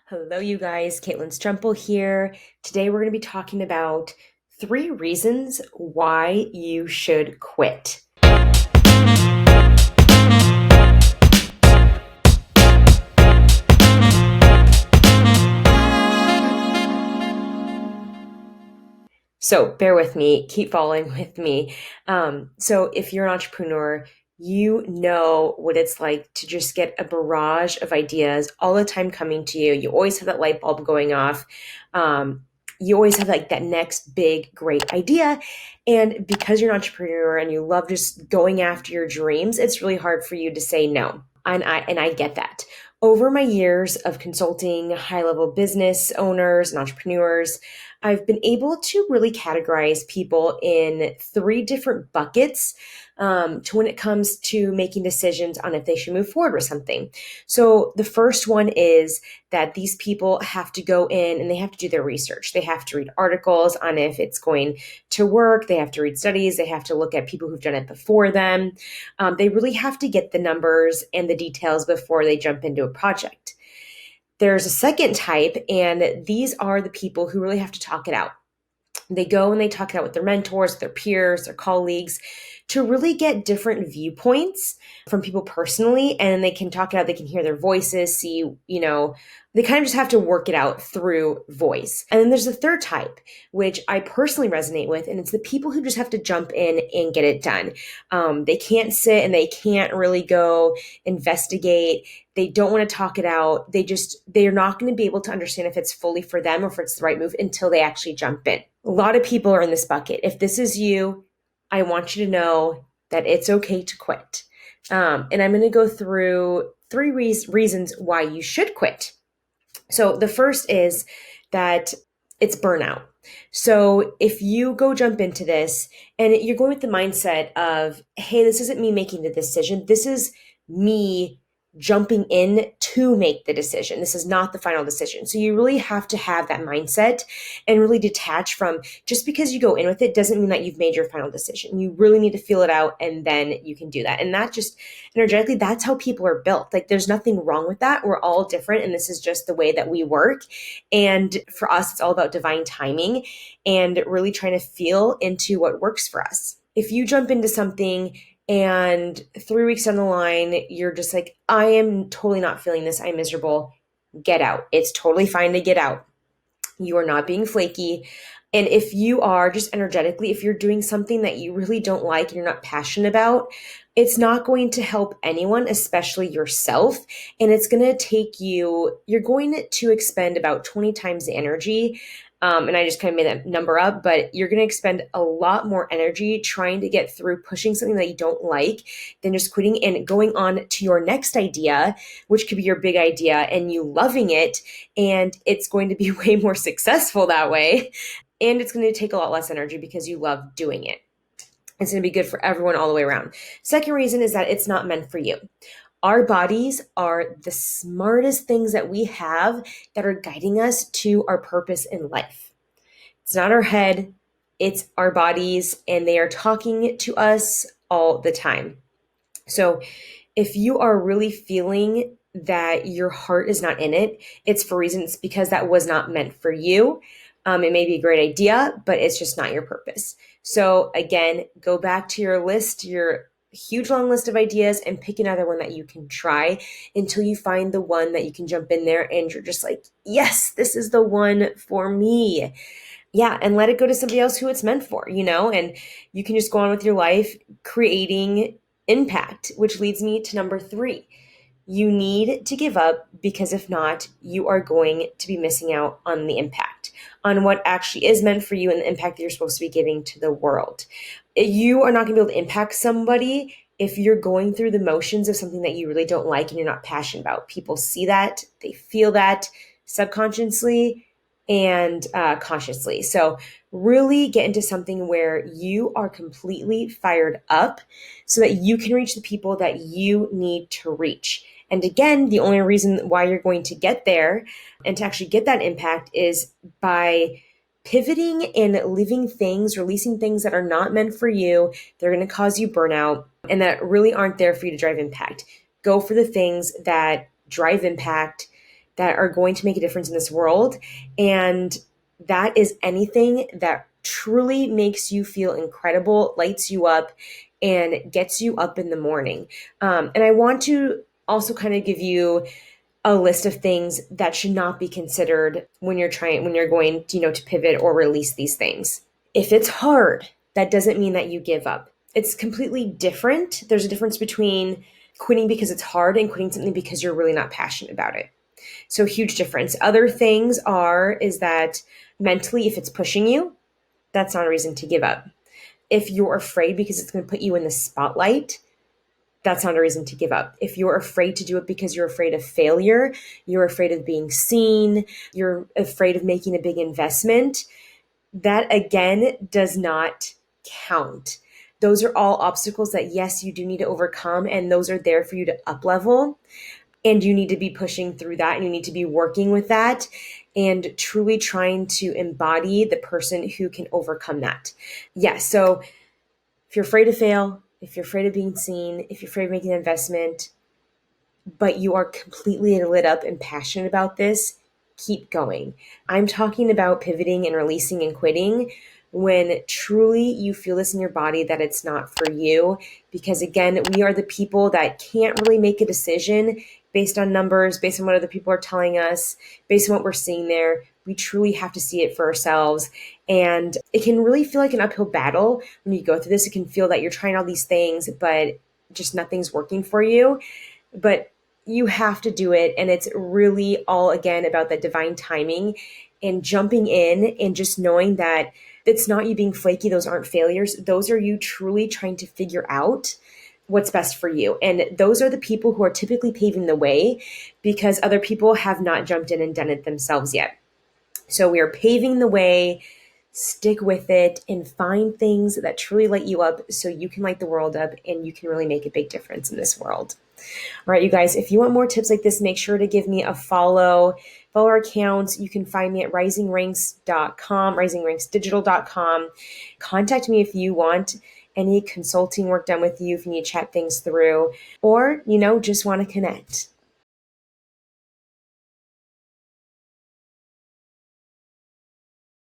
Hello, you guys. Caitlin Strempel here. Today, we're going to be talking about 3 reasons why you should quit. So, bear with me, keep following with me. So, if you're an entrepreneur, you know what it's like to just get a barrage of ideas all the time coming to you. You always have that light bulb going off. Um, you always have like that next big, great idea. And because you're an entrepreneur and you love just going after your dreams, it's really hard for you to say no. And I get that. Over my years of consulting high level business owners and entrepreneurs, I've been able to really categorize people in 3 different buckets to when it comes to making decisions on if they should move forward with something. So the first one is that these people have to go in and they have to do their research. They have to read articles on if it's going to work. They have to read studies. They have to look at people who've done it before them. They really have to get the numbers and the details before they jump into a project. There's a second type, and these are the people who really have to talk it out. They go and they talk it out with their mentors, their peers, their colleagues to really get different viewpoints from people personally. And they can talk it out, they can hear their voices, see, they kind of just have to work it out through voice. And then there's a third type, which I personally resonate with, and it's the people who just have to jump in and get it done. They can't sit and they can't really go investigate. They don't want to talk it out. They're not going to be able to understand if it's fully for them or if it's the right move until they actually jump in. A lot of people are in this bucket. If this is you, I want you to know that it's okay to quit. And I'm going to go through 3 reasons why you should quit. So the first is that it's burnout. So if you go jump into this and you're going with the mindset of, hey, this isn't me making the decision. This is me jumping in to make the decision. This is not the final decision. So you really have to have that mindset and really detach from just because you go in with it doesn't mean that you've made your final decision. You really need to feel it out and then you can do that. And that just energetically, that's how people are built. Like there's nothing wrong with that. We're all different. And this is just the way that we work. And for us, it's all about divine timing and really trying to feel into what works for us. If you jump into something and 3 weeks down the line, you're just like, I am totally not feeling this. I'm miserable. Get out. It's totally fine to get out. You are not being flaky. And if you are just energetically, if you're doing something that you really don't like and you're not passionate about, it's not going to help anyone, especially yourself. And it's going to take you're going to expend about 20 times the energy. And I just kind of made that number up, but you're going to expend a lot more energy trying to get through pushing something that you don't like than just quitting and going on to your next idea, which could be your big idea and you loving it. And it's going to be way more successful that way. And it's going to take a lot less energy because you love doing it. It's going to be good for everyone all the way around. Second reason is that it's not meant for you. Our bodies are the smartest things that we have that are guiding us to our purpose in life. It's not our head, it's our bodies, and they are talking to us all the time. So if you are really feeling that your heart is not in it, it's for reasons because that was not meant for you. It may be a great idea, but it's just not your purpose. So again, go back to your list, your huge long list of ideas and pick another one that you can try until you find the one that you can jump in there and you're just like, yes, this is the one for me. Yeah. And let it go to somebody else who it's meant for, and you can just go on with your life creating impact, which leads me to number 3. You need to give up because if not, you are going to be missing out on the impact, on what actually is meant for you and the impact that you're supposed to be giving to the world. You are not going to be able to impact somebody if you're going through the motions of something that you really don't like and you're not passionate about. People see that, they feel that subconsciously and consciously. So really get into something where you are completely fired up so that you can reach the people that you need to reach. And again, the only reason why you're going to get there and to actually get that impact is by pivoting and releasing things that are not meant for you. They're going to cause you burnout and that really aren't there for you to drive impact. Go for the things that drive impact that are going to make a difference in this world. And that is anything that truly makes you feel incredible, lights you up, and gets you up in the morning. And I want to also kind of give you a list of things that should not be considered when you're going to, to pivot or release these things. If it's hard, that doesn't mean that you give up. It's completely different. There's a difference between quitting because it's hard and quitting something because you're really not passionate about it. So huge difference. Other things is that mentally, if it's pushing you, that's not a reason to give up. If you're afraid because it's going to put you in the spotlight, that's not a reason to give up. If you're afraid to do it because you're afraid of failure, you're afraid of being seen, you're afraid of making a big investment, that again does not count. Those are all obstacles that, yes, you do need to overcome, and those are there for you to up level. And you need to be pushing through that, and you need to be working with that and truly trying to embody the person who can overcome that. Yes. So if you're afraid to fail, if you're afraid of being seen, if you're afraid of making an investment, but you are completely lit up and passionate about this, keep going. I'm talking about pivoting and releasing and quitting when truly you feel this in your body that it's not for you. Because again, we are the people that can't really make a decision based on numbers, based on what other people are telling us, based on what we're seeing there. We truly have to see it for ourselves. And it can really feel like an uphill battle when you go through this. It can feel that you're trying all these things, but just nothing's working for you. But you have to do it. And it's really all, again, about that divine timing and jumping in and just knowing that it's not you being flaky. Those aren't failures. Those are you truly trying to figure out what's best for you. And those are the people who are typically paving the way because other people have not jumped in and done it themselves yet. So we are paving the way. Stick with it and find things that truly light you up so you can light the world up and you can really make a big difference in this world. All right, you guys, if you want more tips like this, make sure to give me a follow. Follow our accounts. You can find me at risingranks.com, risingranksdigital.com. Contact me if you want any consulting work done with you, if you need to chat things through, or, just want to connect.